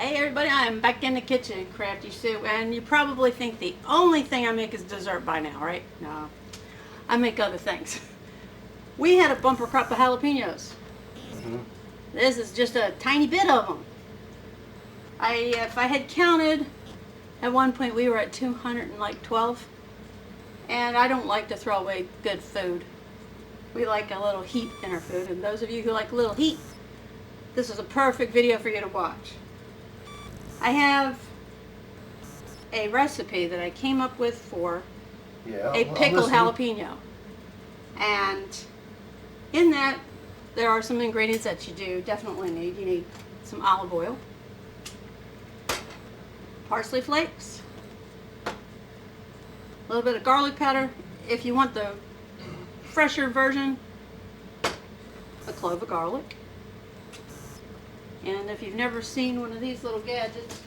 Hey everybody, I'm back in the kitchen, Crafty Sue, and you probably think the only thing I make is dessert by now, right? No, I make other things. We had a bumper crop of jalapenos. Mm-hmm. This is just a tiny bit of them. If I had counted, at one point we were at 212, and I don't like to throw away good food. We like a little heat in our food, and those of you who like a little heat, this is a perfect video for you to watch. I have a recipe that I came up with for a pickled jalapeno. And in that, there are some ingredients that you do definitely need. You need some olive oil, parsley flakes, a little bit of garlic powder. If you want the fresher version, a clove of garlic. And if you've never seen one of these little gadgets,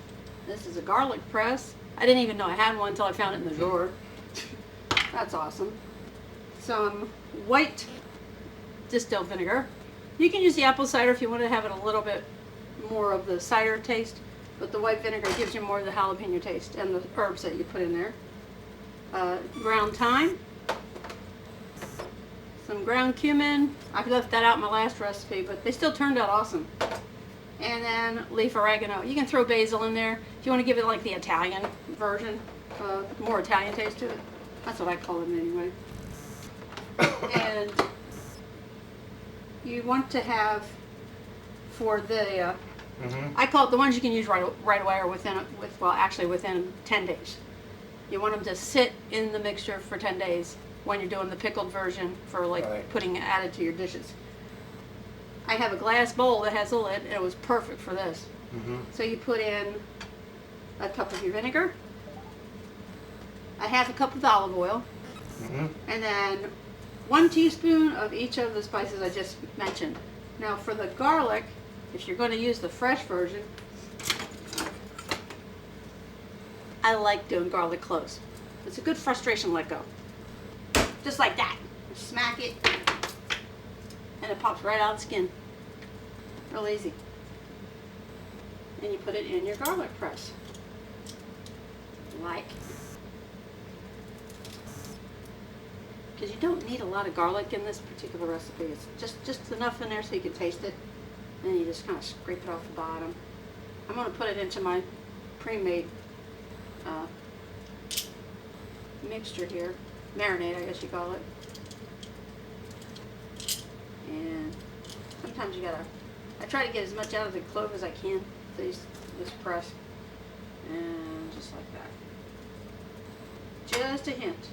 this is a garlic press. I didn't even know I had one until I found it in the drawer. That's awesome. Some white distilled vinegar. You can use the apple cider if you want to have it a little bit more of the cider taste, but the white vinegar gives you more of the jalapeno taste and the herbs that you put in there. Ground thyme. Some ground cumin. I left that out in my last recipe, but they still turned out awesome. And then leaf oregano. You can throw basil in there if you want to give it like the Italian version, more Italian taste to it. That's what I call it anyway. And you want to have for the, I call it the ones you can use right away or within 10 days. You want them to sit in the mixture for 10 days when you're doing the pickled version for putting it added to your dishes. I have a glass bowl that has a lid, and it was perfect for this. So you put in a cup of your vinegar, a half a cup of olive oil, and then 1 teaspoon of each of the spices I just mentioned. Now for the garlic, if you're going to use the fresh version, I like doing garlic cloves. It's a good frustration let go. Just like that. Smack it. And it pops right out of the skin. Real easy. And you put it in your garlic press. Because you don't need a lot of garlic in this particular recipe. It's just enough in there so you can taste it. And then you just kind of scrape it off the bottom. I'm going to put it into my pre-made mixture here. Marinade, I guess you call it. And sometimes you gotta, I try to get as much out of the clove as I can, this press. And just like that. Just a hint.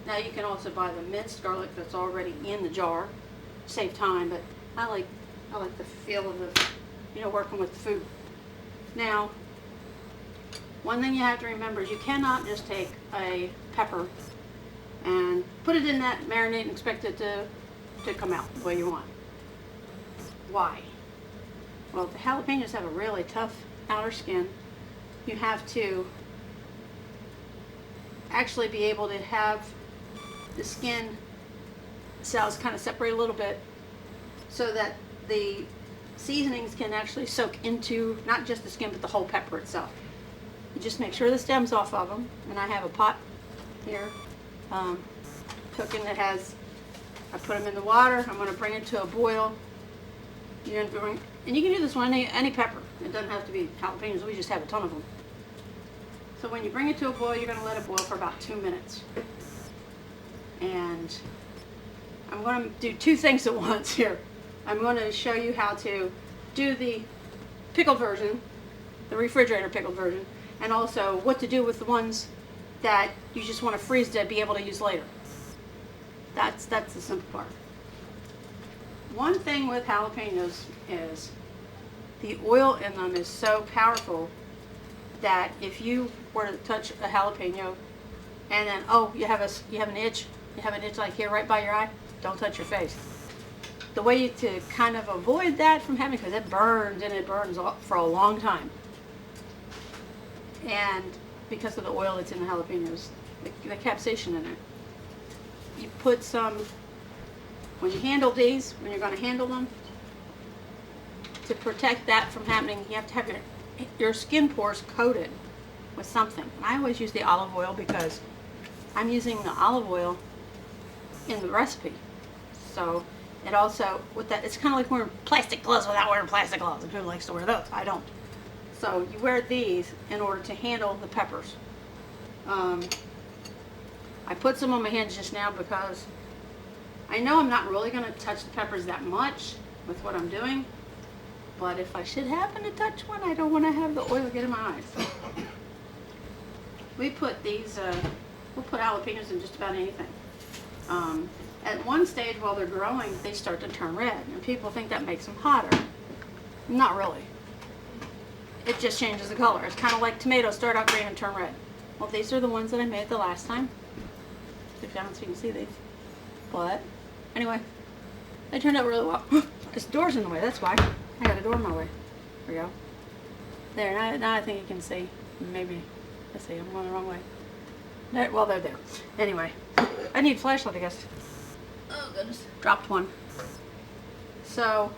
Now you can also buy the minced garlic that's already in the jar. Save time, but I like the feel of the, working with the food. Now, one thing you have to remember is you cannot just take a pepper and put it in that marinade and expect it to come out the way you want. Why? Well, the jalapenos have a really tough outer skin. You have to actually be able to have the skin cells kind of separate a little bit so that the seasonings can actually soak into not just the skin but the whole pepper itself. You just make sure the stem's off of them, and I have a pot here cooking that has, I put them in the water. I'm going to bring it to a boil. You're going to bring, and you can do this with any pepper. It doesn't have to be jalapenos. We just have a ton of them. So when you bring it to a boil, you're going to let it boil for about 2 minutes. And I'm going to do 2 things at once here. I'm going to show you how to do the pickled version, the refrigerator pickled version, and also what to do with the ones that you just want to freeze to be able to use later. That's the simple part. One thing with jalapenos is the oil in them is so powerful that if you were to touch a jalapeno and then you have an itch like here right by your eye, don't touch your face. The way to kind of avoid that from happening, because it burns for a long time, and because of the oil that's in the jalapenos, the capsaicin in it. You put some, when you handle these, when you're going to handle them, to protect that from happening, you have to have your skin pores coated with something. And I always use the olive oil because I'm using the olive oil in the recipe. So it also, with that, it's kind of like wearing plastic gloves without wearing plastic gloves. And who likes to wear those? I don't. So you wear these in order to handle the peppers. I put some on my hands just now because I know I'm not really going to touch the peppers that much with what I'm doing. But if I should happen to touch one, I don't want to have the oil get in my eyes. We put these, we'll put jalapenos in just about anything. At one stage while they're growing, they start to turn red, and people think that makes them hotter. Not really. It just changes the color. It's kind of like tomatoes start out green and turn red. Well, these are the ones that I made the last time. If you haven't, so you can see these. But anyway, they turned out really well. This door's in the way, that's why. I got a door in my way. There we go. There, now I think you can see. Maybe. Let's see, I'm going the wrong way. There, well, they're there. Anyway, I need a flashlight, I guess. Oh, goodness. Dropped one. So,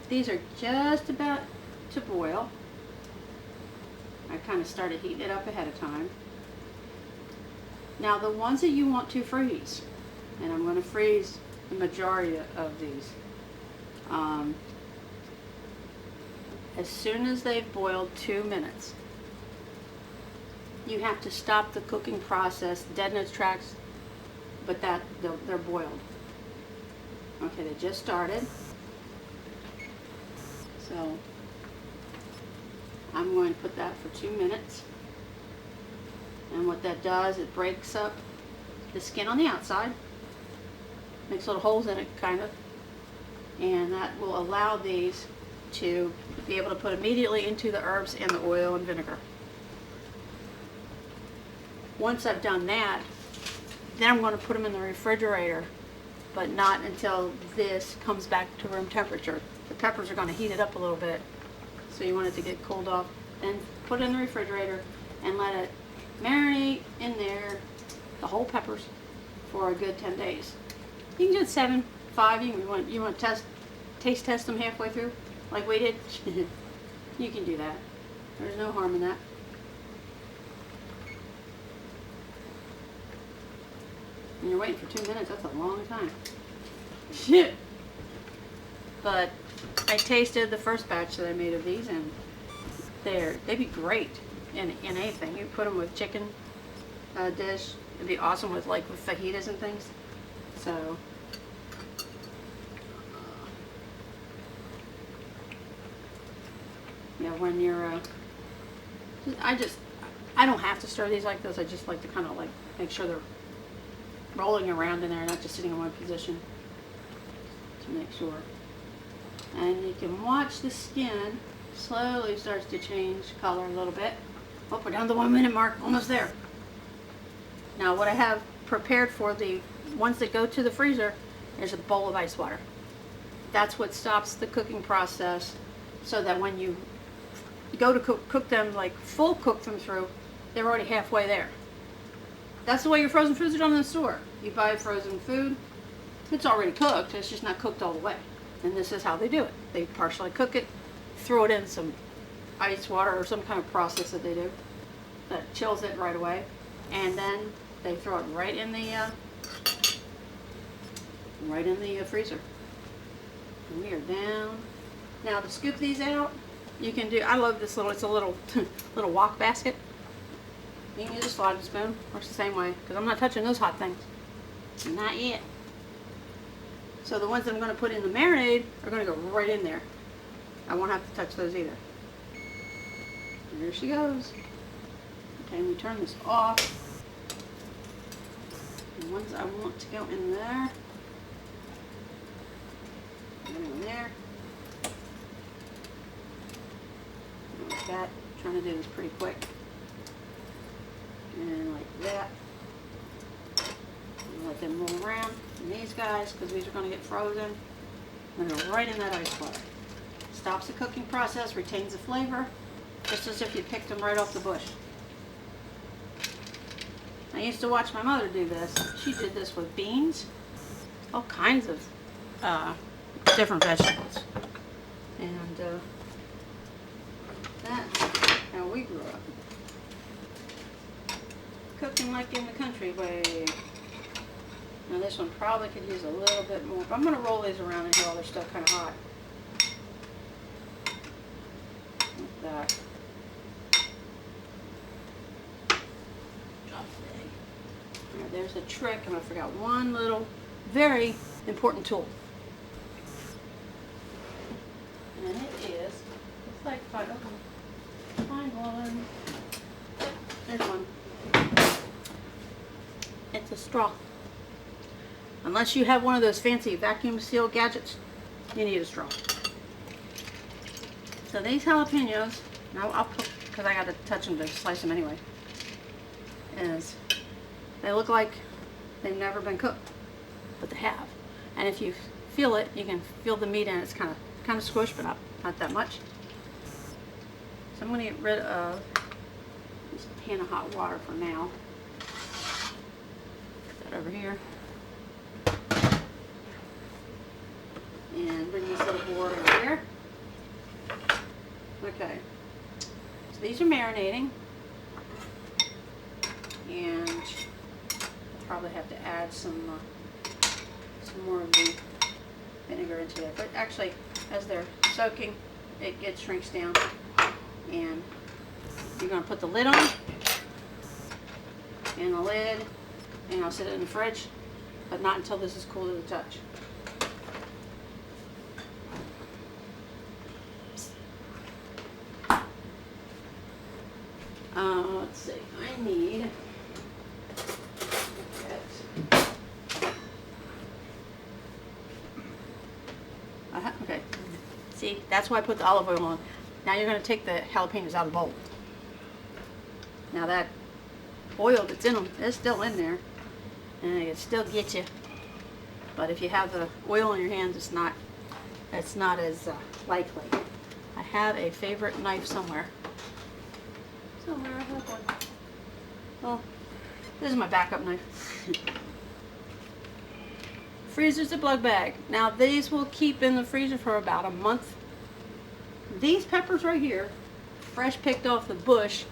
these are just about to boil. I kind of started heating it up ahead of time. Now, the ones that you want to freeze, and I'm going to freeze the majority of these. As soon as they've boiled 2 minutes, you have to stop the cooking process, dead in its tracks, but that they're boiled. Okay, they just started. So I'm going to put that for 2 minutes. And what that does, it breaks up the skin on the outside, makes little holes in it, kind of, and that will allow these to be able to put immediately into the herbs and the oil and vinegar. Once I've done that, then I'm going to put them in the refrigerator, but not until this comes back to room temperature. The peppers are going to heat it up a little bit, so you want it to get cooled off. Then put it in the refrigerator and let it marinate in there, the whole peppers, for a good 10 days. You can do it 7, 5. You want to taste test them halfway through, like we did. You can do that. There's no harm in that. And you're waiting for 2 minutes. That's a long time. Shit. But I tasted the first batch that I made of these, and they'd be great in anything. You put them with chicken dish. It'd be awesome with fajitas and things. So yeah, when you're I don't have to stir these like this. I just like to kind of make sure they're rolling around in there, not just sitting in one position, to make sure. And you can watch the skin slowly starts to change color a little bit. Oh, we're down to the 1 minute mark, almost there. Now what I have prepared for the ones that go to the freezer, there's a bowl of ice water. That's what stops the cooking process, so that when you go to cook them, like full cook them through, they're already halfway there. That's the way your frozen foods are done in the store. You buy frozen food, it's already cooked, it's just not cooked all the way. And this is how they do it. They partially cook it, throw it in some ice water or some kind of process that they do that chills it right away, and then they throw it right in the freezer. And we are down. Now to scoop these out, you can do, I love this it's a little little wok basket. You can use a slotted spoon, works the same way, because I'm not touching those hot things. Not yet. So the ones that I'm going to put in the marinade are going to go right in there. I won't have to touch those either. And there she goes. Okay, we turn this off. The ones I want to go in there. Go in there. Like that. I'm trying to do this pretty quick. And like that. And let them roll around. And these guys, because these are going to get frozen, I'm going to go right in that ice water. Stops the cooking process, retains the flavor, just as if you picked them right off the bush. I used to watch my mother do this. She did this with beans, all kinds of different vegetables. And that how we grew up. Cooking like in the country way. Now this one probably could use a little bit more, but I'm going to roll these around in here while they're still kind of hot. Like that. Drop the egg. Alright, there's a trick, and I forgot one little, very important tool. And it is, it's like find one. There's one. It's a straw. Unless you have one of those fancy vacuum seal gadgets, you need a straw. So these jalapenos, now I'll put, because I got to touch them to slice them anyway, is they look like they've never been cooked, but they have. And if you feel it, you can feel the meat in it. It's kind of squished, but not that much. So I'm going to get rid of this pan of hot water for now. Put that over here. And bring this little board over here. Okay. So these are marinating. And I'll probably have to add some more of the vinegar into it. But actually, as they're soaking, it shrinks down. And you're going to put the lid on, and the lid, and I'll sit it in the fridge, but not until this is cool to the touch. Let's see, I need, okay, see, that's why I put the olive oil on. Now you're going to take the jalapenos out of the bowl. Now that oil that's in them is still in there, and it still get you. But if you have the oil in your hands, it's not as likely. I have a favorite knife somewhere. Somewhere I have one. Well, this is my backup knife. Freezer's a Ziploc bag. Now these will keep in the freezer for about a month. These peppers right here, fresh picked off the bush,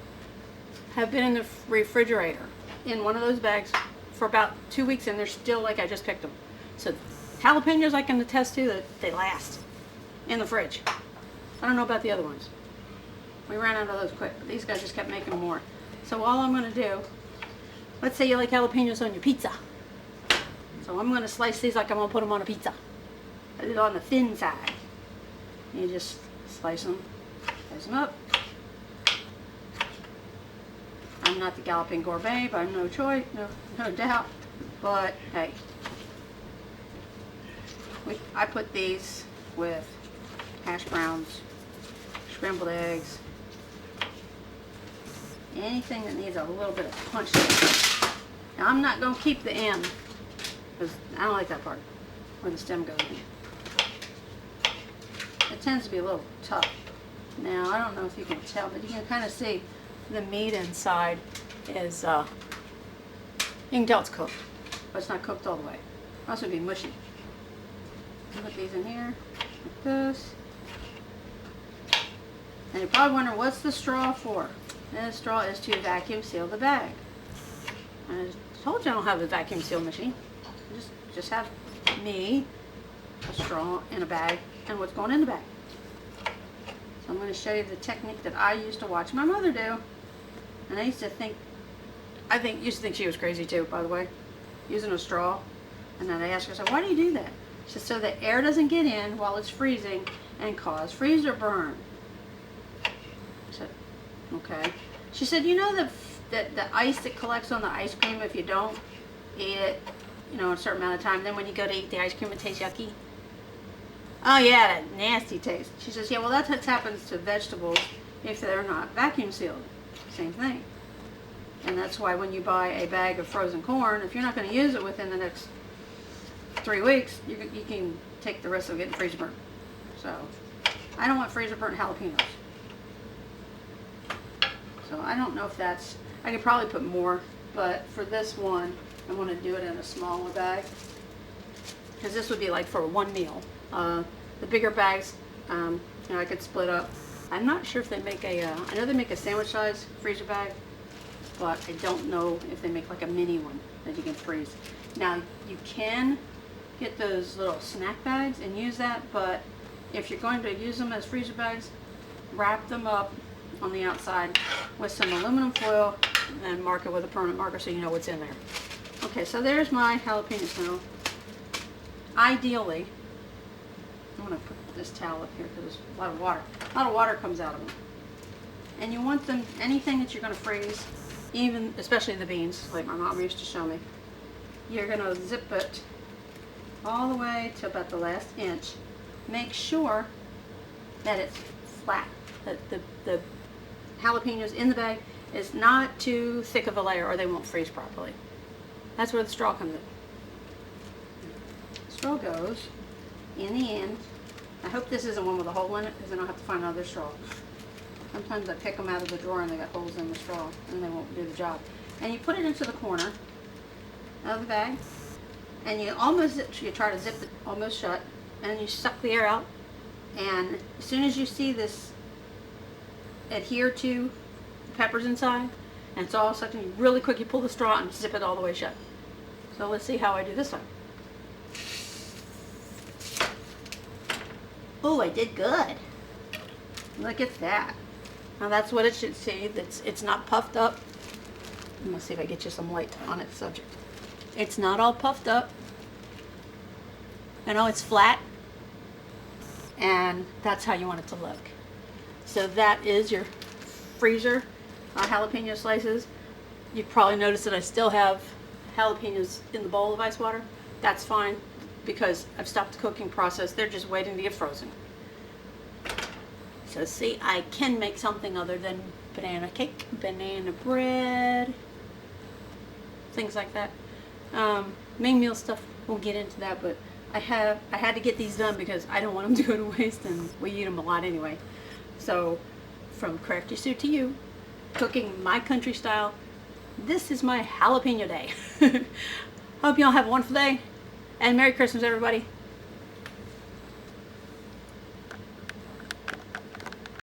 have been in the refrigerator in one of those bags for about 2 weeks, and they're still like I just picked them. So jalapenos, I can attest to that they last in the fridge. I don't know about the other ones. We ran out of those quick, but these guys just kept making more. So all I'm going to do, let's say you like jalapenos on your pizza. So I'm going to slice these like I'm going to put them on a pizza. Put it on the thin side. You just slice them up. I'm not the galloping gourmet, but I'm no choice, no doubt. But hey, I put these with hash browns, scrambled eggs, anything that needs a little bit of punch. Now I'm not going to keep the end because I don't like that part where the stem goes in. It tends to be a little tough. Now I don't know if you can tell, but you can kind of see the meat inside is, you can tell it's cooked, but it's not cooked all the way. Or else it would be mushy. Put these in here, like this. And you're probably wondering, what's the straw for? And the straw is to vacuum seal the bag. I told you I don't have a vacuum seal machine. I just have me, a straw, in a bag, and what's going in the bag. So I'm going to show you the technique that I used to watch my mother do. And I used to think she was crazy too, by the way, using a straw. And then I asked her, I said, why do you do that? She said, so the air doesn't get in while it's freezing and cause freezer burn. I said, okay. She said, you know the ice that collects on the ice cream if you don't eat it, a certain amount of time, then when you go to eat the ice cream it tastes yucky? Oh yeah, that nasty taste. She says, yeah, well that's what happens to vegetables if they're not vacuum sealed. Same thing. And that's why when you buy a bag of frozen corn, if you're not going to use it within the next 3 weeks, you can take the risk of getting freezer burnt. So I don't want freezer burnt jalapenos. So I don't know if that's, I could probably put more, but for this one, I want to do it in a smaller bag. Because this would be like for one meal. The bigger bags, I could split up I'm not sure if they make a, I know they make a sandwich size freezer bag, but I don't know if they make like a mini one that you can freeze. Now you can get those little snack bags and use that, but if you're going to use them as freezer bags, wrap them up on the outside with some aluminum foil and mark it with a permanent marker so you know what's in there. Okay, so there's my jalapenos now. Ideally, I'm going to put this towel up here because there's a lot of water. A lot of water comes out of them. And you want them, anything that you're going to freeze, even, especially the beans, like my mom used to show me, you're going to zip it all the way to about the last inch. Make sure that it's flat, that the jalapenos in the bag is not too thick of a layer or they won't freeze properly. That's where the straw comes in. Straw goes in the end. I hope this isn't one with a hole in it because then I'll have to find another straw. Sometimes I pick them out of the drawer and they got holes in the straw and they won't do the job. And you put it into the corner of the bag and you try to zip it almost shut and you suck the air out, and as soon as you see this adhere to the peppers inside and it's all sucked in, really quick you pull the straw and zip it all the way shut. So let's see how I do this one. Oh, I did good. Look at that. Now that's what it should see. It's not puffed up. I'm gonna see if I get you some light on its subject. It's not all puffed up. I know it's flat. And that's how you want it to look. So that is your freezer jalapeno slices. You probably noticed that I still have jalapenos in the bowl of ice water. That's fine because I've stopped the cooking process. They're just waiting to get frozen. So see, I can make something other than banana cake, banana bread, things like that. Main meal stuff, we'll get into that, but I had to get these done because I don't want them to go to waste and we eat them a lot anyway. So from Crafty Sue to you, cooking my country style, this is my jalapeno day. Hope y'all have a wonderful day and Merry Christmas everybody.